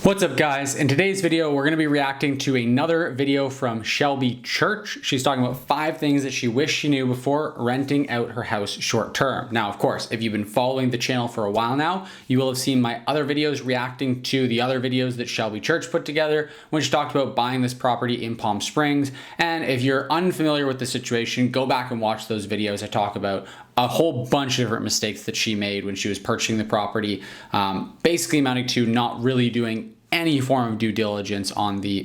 What's up guys? In today's video, we're going to be reacting to another video from Shelby Church. She's talking about 5 things that she wished she knew before renting out her house short term. Now, of course, if you've been following the channel for a while now, you will have seen my other videos reacting to the other videos that Shelby Church put together when she talked about buying this property in Palm Springs. And if you're unfamiliar with the situation, go back and watch those videos. I talk about a whole bunch of different mistakes that she made when she was purchasing the property, basically amounting to not really doing any form of due diligence on the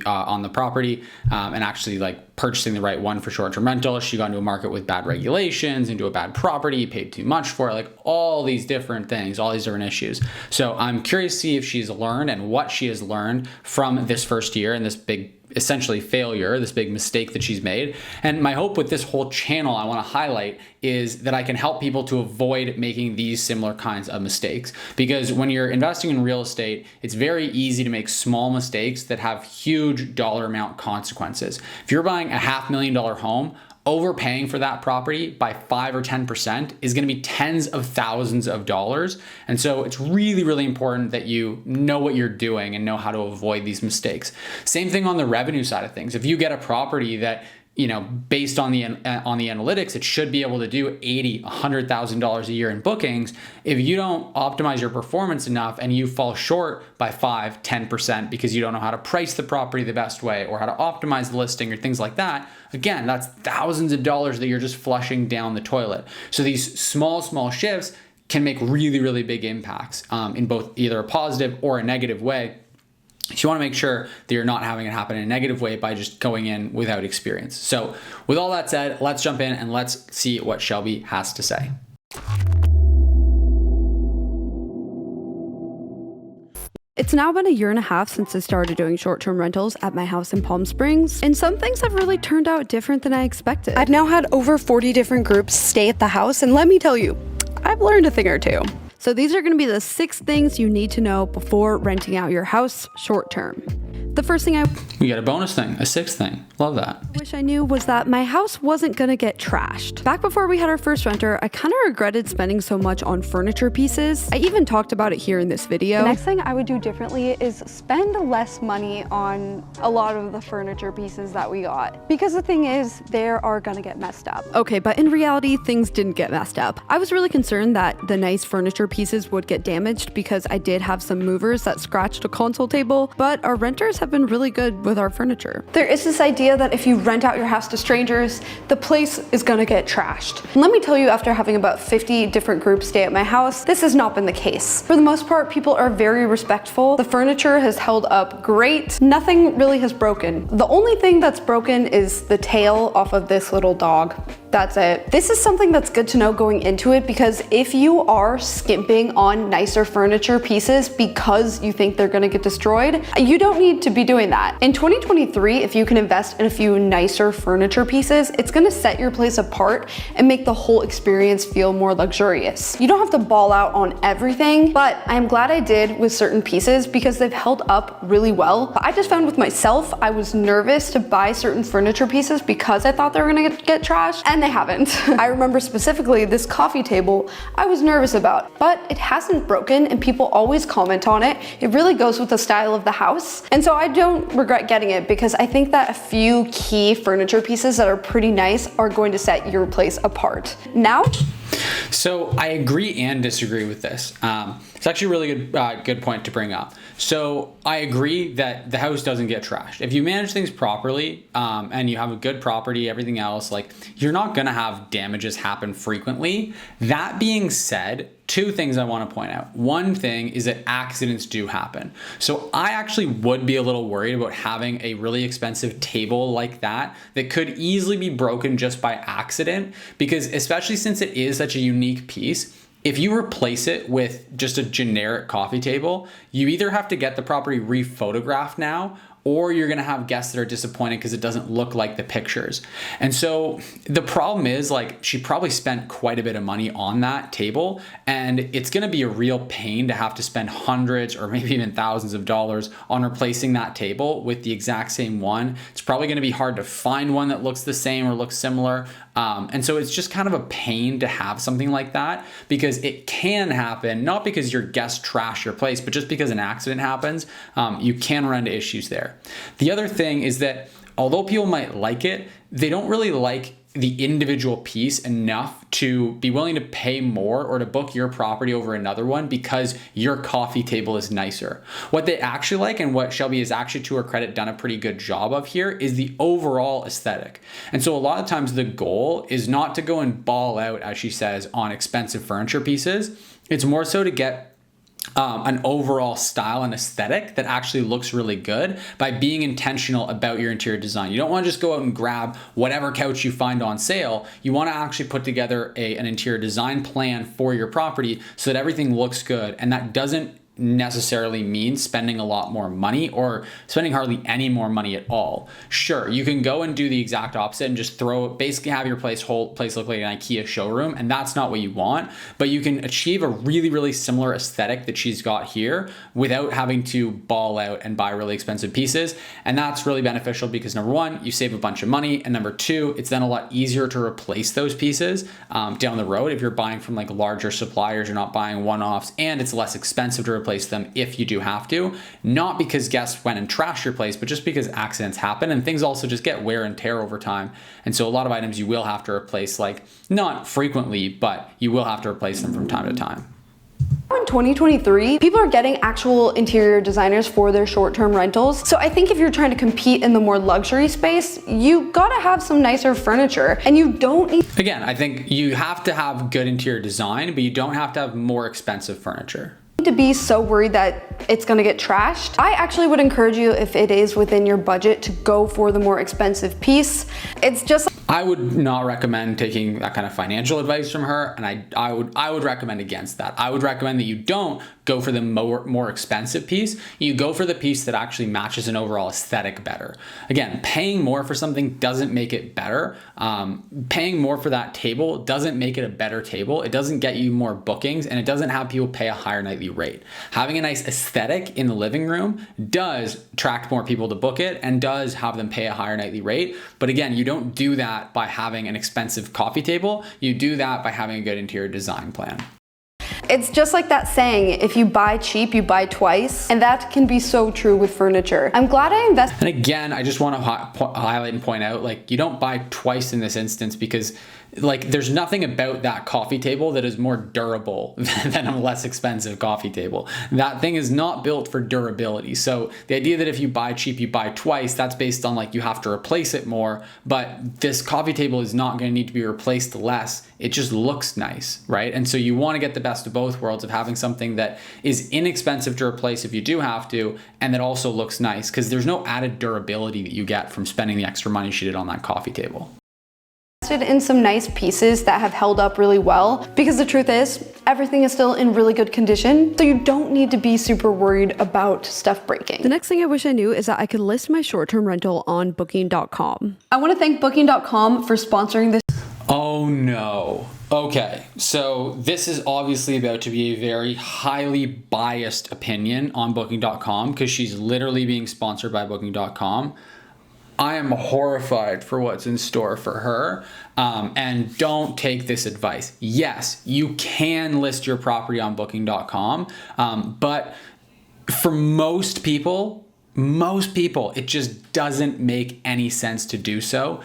property and actually like purchasing the right one for short-term rental. She got into a market with bad regulations, into a bad property, paid too much for it, like all these different things, all these different issues. So I'm curious to see if she's learned and what she has learned from this first year and this big essentially failure, this big mistake that she's made. And my hope with this whole channel I want to highlight is that I can help people to avoid making these similar kinds of mistakes. Because when you're investing in real estate, it's very easy to make small mistakes that have huge dollar amount consequences. If you're buying a $500,000 home, overpaying for that property by 5 or 10% is going to be tens of thousands of dollars. And so it's really, really important that you know what you're doing and know how to avoid these mistakes. Same thing on the revenue side of things. If you get a property that, you know, based on the analytics, it should be able to do $80,000, $100,000 a year in bookings. If you don't optimize your performance enough and you fall short by 5, 10% because you don't know how to price the property the best way or how to optimize the listing or things like that, again, that's thousands of dollars that you're just flushing down the toilet. So these small shifts can make really, really big impacts in both either a positive or a negative way. So you want to make sure that you're not having it happen in a negative way by just going in without experience. So with all that said, let's jump in and let's see what Shelby has to say. It's now been a year and a half since I started doing short-term rentals at my house in Palm Springs, and some things have really turned out different than I expected. I've now had over 40 different groups stay at the house, and let me tell you, I've learned a thing or two. So these are going to be the 6 things you need to know before renting out your house short-term. The first thing we got a bonus thing, a 6th thing. Love that. I wish I knew was that my house wasn't gonna get trashed. Back before we had our first renter, I kind of regretted spending so much on furniture pieces. I even talked about it here in this video. The next thing I would do differently is spend less money on a lot of the furniture pieces that we got. Because the thing is, they are gonna get messed up. Okay, but in reality, things didn't get messed up. I was really concerned that the nice furniture pieces would get damaged because I did have some movers that scratched a console table, but our renters have been really good with our furniture. There is this idea that if you rent out your house to strangers, the place is gonna get trashed. And let me tell you, after having about 50 different groups stay at my house, this has not been the case. For the most part, people are very respectful. The furniture has held up great. Nothing really has broken. The only thing that's broken is the tail off of this little dog. That's it. This is something that's good to know going into it, because if you are skimping on nicer furniture pieces because you think they're gonna get destroyed, you don't need to be doing that. In 2023, if you can invest in a few nicer furniture pieces, it's gonna set your place apart and make the whole experience feel more luxurious. You don't have to ball out on everything, but I'm glad I did with certain pieces because they've held up really well. But I just found with myself, I was nervous to buy certain furniture pieces because I thought they were gonna get trashed, and they haven't. I remember specifically this coffee table I was nervous about, but it hasn't broken and people always comment on it. It really goes with the style of the house. And so I don't regret getting it because I think that a few key furniture pieces that are pretty nice are going to set your place apart. Now, so I agree and disagree with this. It's actually a really good point to bring up. So I agree that the house doesn't get trashed. If you manage things properly and you have a good property, everything else, like you're not gonna have damages happen frequently. That being said, 2 things I want to point out. One thing is that accidents do happen. So I actually would be a little worried about having a really expensive table like that could easily be broken just by accident, because especially since it is such a unique piece, if you replace it with just a generic coffee table, you either have to get the property rephotographed now, or you're gonna have guests that are disappointed because it doesn't look like the pictures. And so the problem is, like, she probably spent quite a bit of money on that table, and it's gonna be a real pain to have to spend hundreds or maybe even thousands of dollars on replacing that table with the exact same one. It's probably gonna be hard to find one that looks the same or looks similar. And so it's just kind of a pain to have something like that, because it can happen, not because your guests trash your place, but just because an accident happens. You can run into issues there. The other thing is that although people might like it, they don't really like the individual piece enough to be willing to pay more or to book your property over another one because your coffee table is nicer. What they actually like, and what Shelby has actually, to her credit, done a pretty good job of here, is the overall aesthetic. And so a lot of times the goal is not to go and ball out, as she says, on expensive furniture pieces. It's more so to get an overall style and aesthetic that actually looks really good by being intentional about your interior design. You don't want to just go out and grab whatever couch you find on sale. You want to actually put together an interior design plan for your property so that everything looks good, and that doesn't necessarily mean spending a lot more money or spending hardly any more money at all. Sure, you can go and do the exact opposite and just basically have your whole place look like an IKEA showroom, and that's not what you want, but you can achieve a really, really similar aesthetic that she's got here without having to ball out and buy really expensive pieces. And that's really beneficial because, number one, you save a bunch of money, and number two, it's then a lot easier to replace those pieces down the road. If you're buying from like larger suppliers, you're not buying one-offs, and it's less expensive to replace them if you do have to, not because guests went and trashed your place, but just because accidents happen, and things also just get wear and tear over time. And so a lot of items you will have to replace, like, not frequently, but you will have to replace them from time to time. In 2023, people are getting actual interior designers for their short-term rentals. So I think if you're trying to compete in the more luxury space, you gotta have some nicer furniture, and you don't need... Again, I think you have to have good interior design, but you don't have to have more expensive furniture to be so worried that it's gonna get trashed. I actually would encourage you, if it is within your budget, to go for the more expensive piece. It's just... I would not recommend taking that kind of financial advice from her, and I would recommend against that. I would recommend that you don't go for the more expensive piece. You go for the piece that actually matches an overall aesthetic better. Again, paying more for something doesn't make it better. Paying more for that table doesn't make it a better table. It doesn't get you more bookings, and it doesn't have people pay a higher nightly rate. Having a nice aesthetic in the living room does attract more people to book it and does have them pay a higher nightly rate. But again, you don't do that by having an expensive coffee table. You do that by having a good interior design plan. It's just like that saying, if you buy cheap, you buy twice. And that can be so true with furniture. I'm glad I invested. And again, I just want to highlight and point out, like, you don't buy twice in this instance, because like, there's nothing about that coffee table that is more durable than a less expensive coffee table. That thing is not built for durability. So the idea that if you buy cheap, you buy twice, that's based on like you have to replace it more. But this coffee table is not going to need to be replaced less. It just looks nice, right? And so you want to get the best of both worlds of having something that is inexpensive to replace if you do have to, and that also looks nice, because there's no added durability that you get from spending the extra money she did on that coffee table. In some nice pieces that have held up really well, because the truth is everything is still in really good condition, so you don't need to be super worried about stuff breaking. The next thing I wish I knew is that I could list my short-term rental on booking.com. I want to thank booking.com for sponsoring this. Oh no. Okay, so this is obviously about to be a very highly biased opinion on booking.com, because she's literally being sponsored by booking.com. I am horrified for what's in store for her, and don't take this advice. Yes, you can list your property on booking.com, but for most people, it just doesn't make any sense to do so.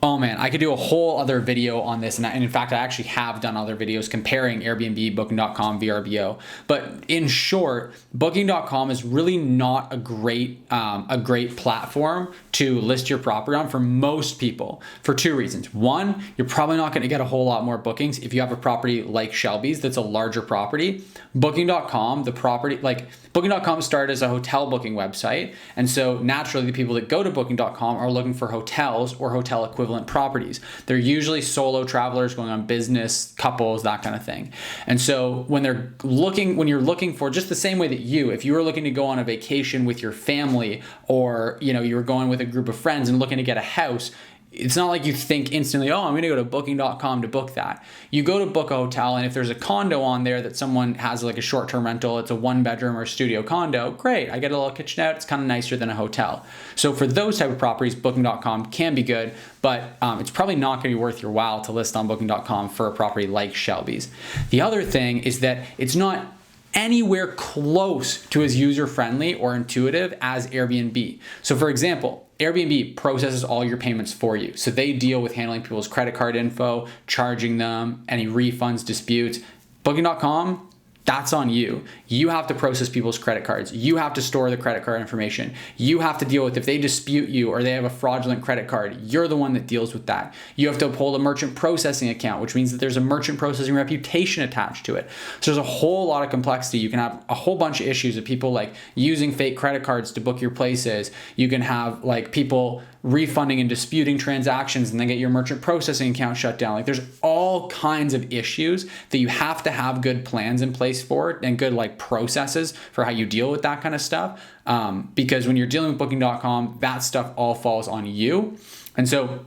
Oh man, I could do a whole other video on this, and in fact, I actually have done other videos comparing Airbnb, Booking.com, VRBO. But in short, Booking.com is really not a great platform to list your property on for most people, for two reasons. One, you're probably not going to get a whole lot more bookings if you have a property like Shelby's that's a larger property. Booking.com, Booking.com started as a hotel booking website, and so naturally the people that go to Booking.com are looking for hotels or hotel equivalent equivalent properties. They're usually solo travelers going on business, couples, that kind of thing. And so when you're looking for, just the same way that if you were looking to go on a vacation with your family, or you were going with a group of friends and looking to get a house, it's not like you think instantly, oh, I'm going to go to booking.com to book that. You go to book a hotel, and if there's a condo on there that someone has like a short-term rental, it's a 1-bedroom or studio condo, great. I get a little kitchenette. It's kind of nicer than a hotel. So for those type of properties, booking.com can be good, but it's probably not going to be worth your while to list on booking.com for a property like Shelby's. The other thing is that it's not anywhere close to as user-friendly or intuitive as Airbnb. So for example, Airbnb processes all your payments for you. So they deal with handling people's credit card info, charging them, any refunds, disputes. Booking.com, that's on you. You have to process people's credit cards. You have to store the credit card information. You have to deal with if they dispute you or they have a fraudulent credit card, you're the one that deals with that. You have to uphold a merchant processing account, which means that there's a merchant processing reputation attached to it. So there's a whole lot of complexity. You can have a whole bunch of issues of people like using fake credit cards to book your places. You can have like people refunding and disputing transactions and then get your merchant processing account shut down. Like there's all kinds of issues that you have to have good plans in place for and good like processes for how you deal with that kind of stuff. Because when you're dealing with booking.com, that stuff all falls on you. And so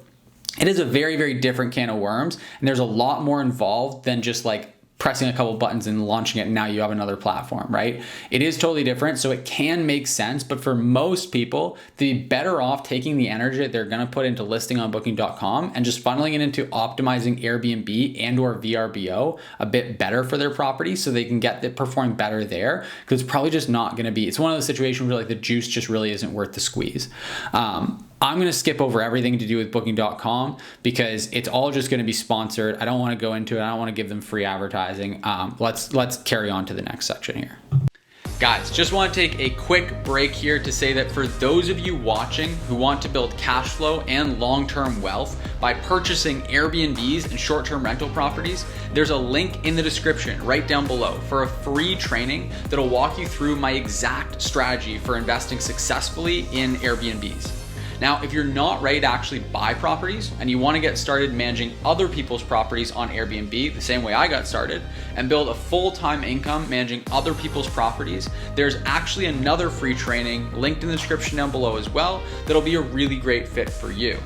it is a very, very different can of worms. And there's a lot more involved than just like pressing a couple buttons and launching it, and now you have another platform, right? It is totally different, so it can make sense, but for most people, they'd be better off taking the energy that they're gonna put into listing on booking.com and just funneling it into optimizing Airbnb and or VRBO a bit better for their property so they can get it performing better there, because it's probably just not gonna be, it's one of those situations where like the juice just really isn't worth the squeeze. I'm going to skip over everything to do with booking.com because it's all just going to be sponsored. I don't want to go into it. I don't want to give them free advertising. Let's carry on to the next section here. Guys, just want to take a quick break here to say that for those of you watching who want to build cash flow and long-term wealth by purchasing Airbnbs and short-term rental properties, there's a link in the description right down below for a free training that'll walk you through my exact strategy for investing successfully in Airbnbs. Now, if you're not ready to actually buy properties and you want to get started managing other people's properties on Airbnb the same way I got started and build a full-time income managing other people's properties, there's actually another free training linked in the description down below as well that'll be a really great fit for you.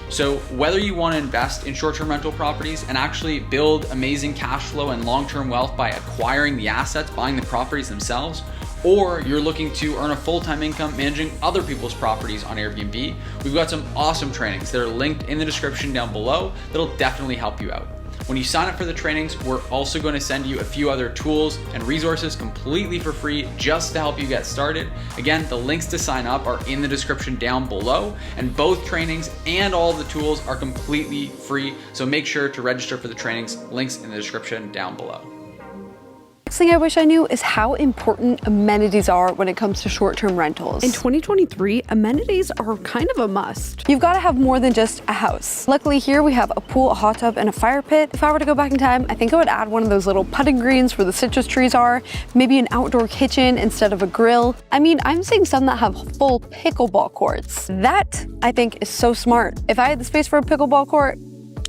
So whether you want to invest in short-term rental properties and actually build amazing cash flow and long-term wealth by acquiring the assets, buying the properties themselves, or you're looking to earn a full-time income managing other people's properties on Airbnb, we've got some awesome trainings that are linked in the description down below that'll definitely help you out. When you sign up for the trainings, we're also going to send you a few other tools and resources completely for free just to help you get started. Again, the links to sign up are in the description down below, and both trainings and all the tools are completely free. So make sure to register for the trainings, links in the description down below. Next thing I wish I knew is how important amenities are when it comes to short-term rentals. In 2023, amenities are kind of a must. You've got to have more than just a house. Luckily here we have a pool, a hot tub, and a fire pit. If I were to go back in time, I think I would add one of those little putting greens where the citrus trees are, maybe an outdoor kitchen instead of a grill. I mean, I'm seeing some that have full pickleball courts. That, I think, is so smart. If I had the space for a pickleball court,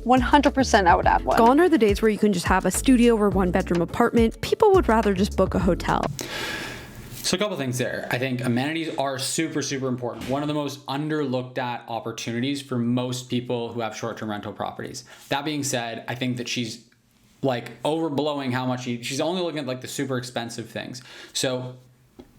100% I would add one. Gone are the days where you can just have a studio or 1-bedroom apartment. People would rather just book a hotel. So a couple things there. I think amenities are super, super important. One of the most underlooked at opportunities for most people who have short-term rental properties. That being said, I think that she's like overblowing how much she's only looking at like the super expensive things. So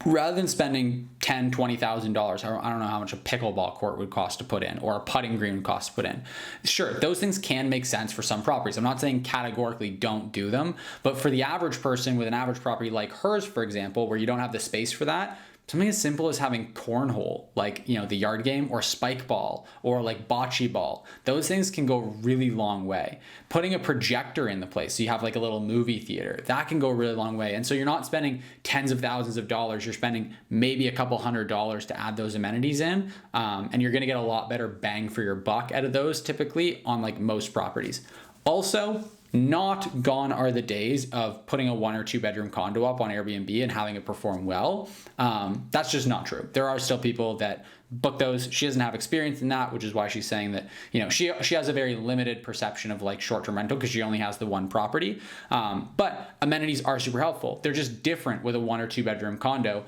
rather than spending $10,000, $20,000, I don't know how much a pickleball court would cost to put in or a putting green would cost to put in. Sure, those things can make sense for some properties. I'm not saying categorically don't do them, but for the average person with an average property like hers, for example, where you don't have the space for that, something as simple as having cornhole, like, you know, the yard game, or spike ball, or like bocce ball. Those things can go a really long way. Putting a projector in the place, so you have like a little movie theater, that can go a really long way. And so you're not spending tens of thousands of dollars, you're spending maybe a couple $100 to add those amenities in. And you're gonna get a lot better bang for your buck out of those typically on like most properties. Also, not gone are the days of putting a 1 or 2 bedroom condo up on Airbnb and having it perform well. That's just not true. There are still people that book those. She doesn't have experience in that, which is why she's saying that, she has a very limited perception of like short-term rental because she only has the one property. But amenities are super helpful. They're just different with a 1 or 2 bedroom condo,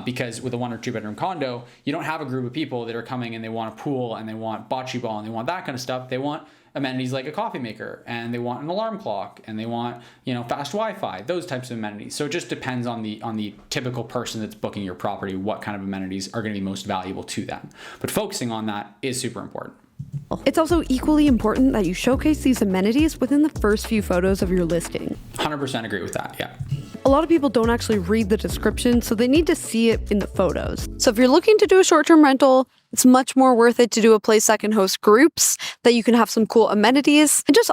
because with a 1 or 2 bedroom condo, you don't have a group of people that are coming and they want a pool and they want bocce ball and they want that kind of stuff. They want amenities like a coffee maker, and they want an alarm clock, and they want, fast Wi-Fi, those types of amenities. So it just depends on the typical person that's booking your property, what kind of amenities are going to be most valuable to them. But focusing on that is super important. It's also equally important that you showcase these amenities within the first few photos of your listing. 100% agree with that, yeah. A lot of people don't actually read the description, so they need to see it in the photos. So if you're looking to do a short-term rental, it's much more worth it to do a place that can host groups, that you can have some cool amenities, and just...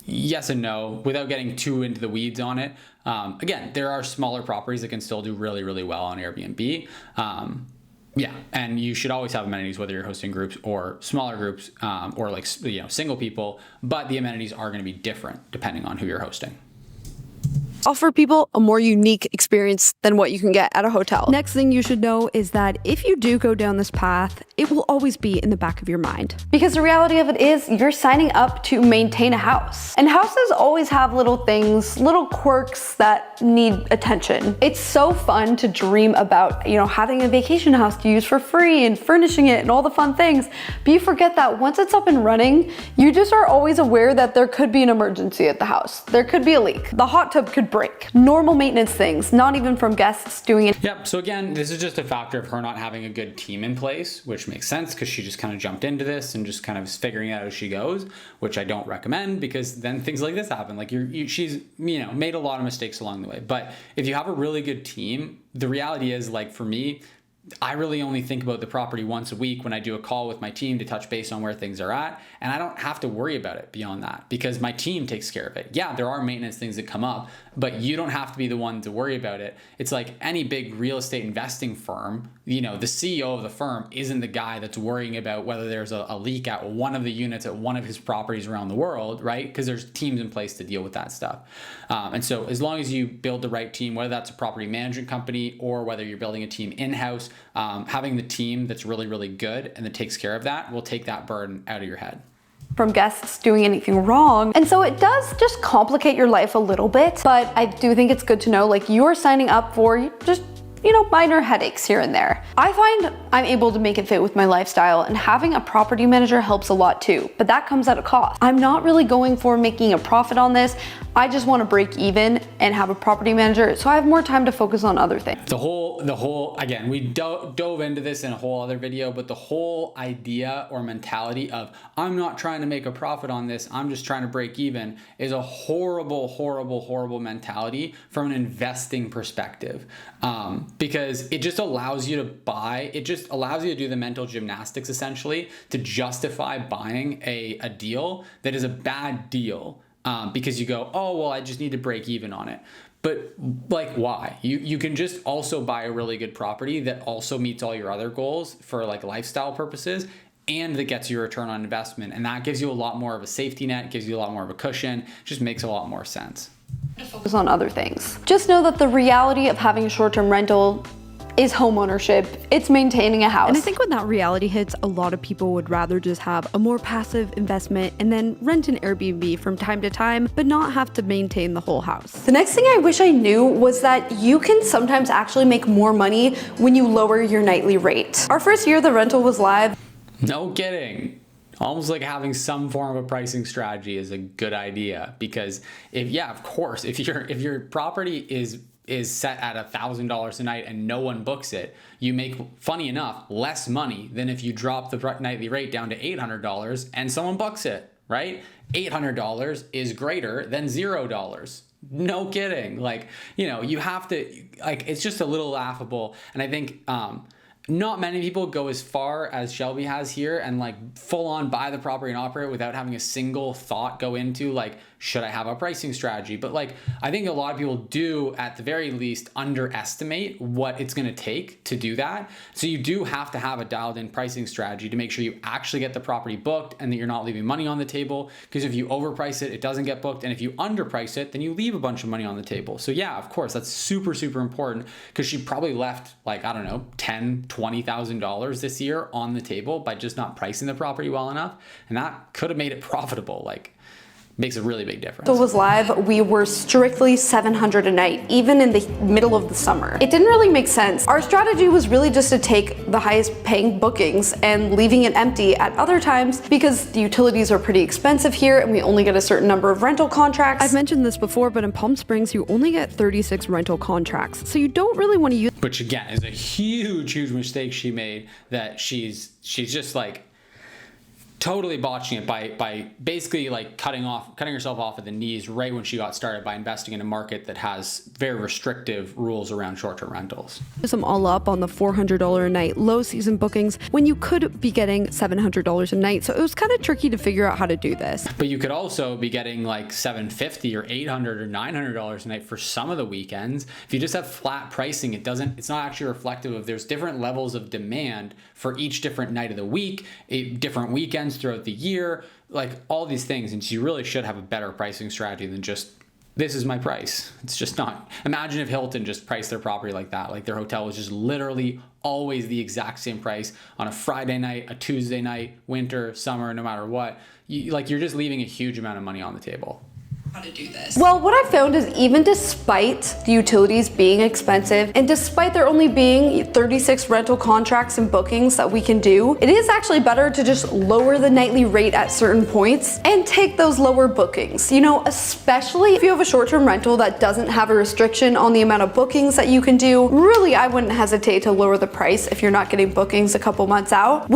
Yes and no, without getting too into the weeds on it. Again, there are smaller properties that can still do really, really well on Airbnb. Yeah, and you should always have amenities, whether you're hosting groups or smaller groups, or like, single people, but the amenities are going to be different depending on who you're hosting. Offer people a more unique experience than what you can get at a hotel. Next thing you should know is that if you do go down this path, it will always be in the back of your mind. Because the reality of it is you're signing up to maintain a house. And houses always have little things, little quirks that need attention. It's so fun to dream about, having a vacation house to use for free and furnishing it and all the fun things. But you forget that once it's up and running, you just are always aware that there could be an emergency at the house. There could be a leak. The hot tub could break. Normal maintenance things, not even from guests doing it. Yep. So again, this is just a factor of her not having a good team in place, which makes sense because she just kind of jumped into this and just kind of is figuring it out as she goes, which I don't recommend because then things like this happen. Like she's made a lot of mistakes along the way. But if you have a really good team, the reality is, like, for me, I really only think about the property once a week when I do a call with my team to touch base on where things are at. And I don't have to worry about it beyond that because my team takes care of it. Yeah, there are maintenance things that come up, but you don't have to be the one to worry about it. It's like any big real estate investing firm, the CEO of the firm isn't the guy that's worrying about whether there's a leak at one of the units at one of his properties around the world, right? Because there's teams in place to deal with that stuff. And so as long as you build the right team, whether that's a property management company or whether you're building a team in-house, having the team that's really, really good and that takes care of that will take that burden out of your head. From guests doing anything wrong. And so it does just complicate your life a little bit, but I do think it's good to know, like, you're signing up for just minor headaches here and there. I find I'm able to make it fit with my lifestyle, and having a property manager helps a lot too, but that comes at a cost. I'm not really going for making a profit on this. I just want to break even and have a property manager so I have more time to focus on other things. The whole, again, we dove into this in a whole other video, but the whole idea or mentality of I'm not trying to make a profit on this, I'm just trying to break even, is a horrible, horrible, horrible mentality from an investing perspective. Because it just allows you to do the mental gymnastics essentially to justify buying a deal that is a bad deal. Because you go, oh, well, I just need to break even on it. But like, why? You can just also buy a really good property that also meets all your other goals for like lifestyle purposes, and that gets you a return on investment. And that gives you a lot more of a safety net, gives you a lot more of a cushion, just makes a lot more sense. Focus on other things. Just know that the reality of having a short-term rental is homeownership. It's maintaining a house. And I think when that reality hits, a lot of people would rather just have a more passive investment and then rent an Airbnb from time to time, but not have to maintain the whole house. The next thing I wish I knew was that you can sometimes actually make more money when you lower your nightly rate. Our first year the rental was live. No kidding. Almost like having some form of a pricing strategy is a good idea, because if your property is set at $1,000 a night and no one books it, you make, funny enough, less money than if you drop the nightly rate down to $800 and someone books it, right? $800 is greater than $0. No kidding. Like, you have to, like, it's just a little laughable. And I think, not many people go as far as Shelby has here and like full on buy the property and operate without having a single thought go into like, should I have a pricing strategy? But like, I think a lot of people do at the very least underestimate what it's going to take to do that. So you do have to have a dialed in pricing strategy to make sure you actually get the property booked and that you're not leaving money on the table. Because if you overprice it, it doesn't get booked. And if you underprice it, then you leave a bunch of money on the table. So yeah, of course, that's super, super important because she probably left like, I don't know, $10,000, $20,000 this year on the table by just not pricing the property well enough. And that could have made it profitable. Like, makes a really big difference. So it was live, we were strictly $700 a night, even in the middle of the summer. It didn't really make sense. Our strategy was really just to take the highest paying bookings and leaving it empty at other times because the utilities are pretty expensive here and we only get a certain number of rental contracts. I've mentioned this before, but in Palm Springs, you only get 36 rental contracts. So you don't really want to use, which again is a huge, huge mistake she made, that she's just like totally botching it by basically like cutting herself off at the knees right when she got started by investing in a market that has very restrictive rules around short-term rentals. them all up on the $400 a night low season bookings when you could be getting $700 a night. So it was kind of tricky to figure out how to do this. But you could also be getting like $750 or $800 or $900 a night for some of the weekends. If you just have flat pricing, it's not actually reflective of, there's different levels of demand for each different night of the week, different weekends throughout the year, like all these things. And so you really should have a better pricing strategy than just, this is my price. It's just not. Imagine if Hilton just priced their property like that. Like their hotel was just literally always the exact same price on a Friday night, a Tuesday night, winter, summer, no matter what. You're just leaving a huge amount of money on the table. How to do this. Well, what I found is even despite the utilities being expensive and despite there only being 36 rental contracts and bookings that we can do, it is actually better to just lower the nightly rate at certain points and take those lower bookings. You know, especially if you have a short-term rental that doesn't have a restriction on the amount of bookings that you can do, really I wouldn't hesitate to lower the price if you're not getting bookings a couple months out.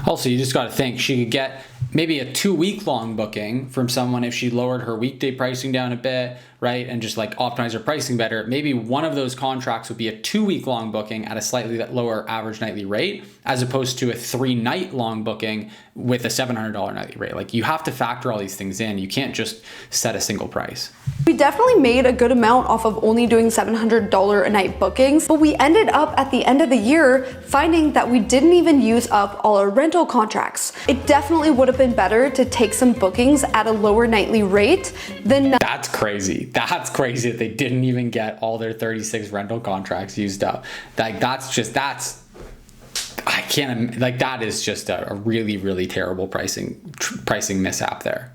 Also, you just got to think she could get maybe a 2-week-long booking from someone if she lowered her weekday pricing down a bit, right? And just like optimize her pricing better. Maybe one of those contracts would be a 2-week-long booking at a slightly lower average nightly rate, as opposed to a 3-night-long booking with a $700 nightly rate. Like you have to factor all these things in. You can't just set a single price. We definitely made a good amount off of only doing $700 a night bookings, but we ended up at the end of the year finding that we didn't even use up all our rental contracts. It definitely would have been better to take some bookings at a lower nightly rate than... That's crazy. That's crazy that they didn't even get all their 36 rental contracts used up. Like I can't, like that is just a really, really terrible pricing mishap there.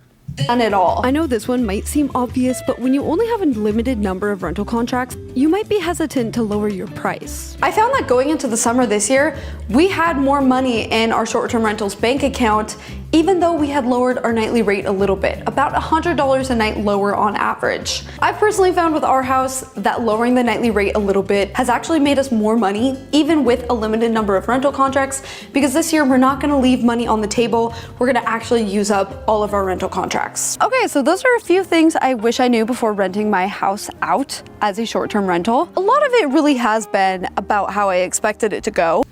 None at all. I know this one might seem obvious, but when you only have a limited number of rental contracts, you might be hesitant to lower your price. I found that going into the summer this year, we had more money in our short-term rentals bank account, even though we had lowered our nightly rate a little bit, about $100 a night lower on average. I've personally found with our house that lowering the nightly rate a little bit has actually made us more money, even with a limited number of rental contracts, because this year we're not gonna leave money on the table. We're gonna actually use up all of our rental contracts. Okay, so those are a few things I wish I knew before renting my house out as a short-term rental. A lot of it really has been about how I expected it to go.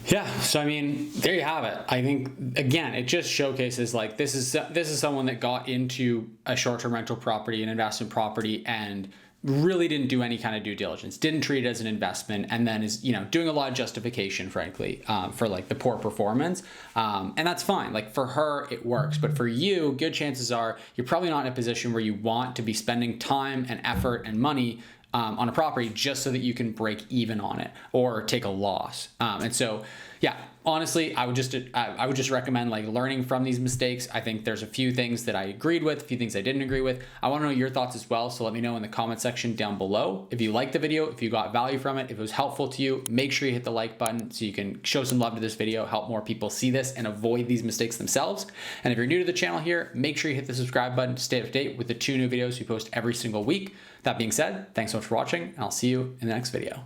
Yeah, so I mean, there you have it. I think again, it just showcases like this is someone that got into a short-term rental property, an investment property, and really didn't do any kind of due diligence, didn't treat it as an investment, and then is, doing a lot of justification, frankly, for like the poor performance. And that's fine. Like for her, it works. But for you, good chances are you're probably not in a position where you want to be spending time and effort and money on a property just so that you can break even on it or take a loss. And so, yeah, honestly, I would just recommend like learning from these mistakes. I think there's a few things that I agreed with, a few things I didn't agree with. I want to know your thoughts as well. So let me know in the comment section down below. If you liked the video, if you got value from it, if it was helpful to you, make sure you hit the like button so you can show some love to this video, help more people see this and avoid these mistakes themselves. And if you're new to the channel here, make sure you hit the subscribe button to stay up to date with the 2 new videos we post every single week. That being said, thanks so much for watching, and I'll see you in the next video.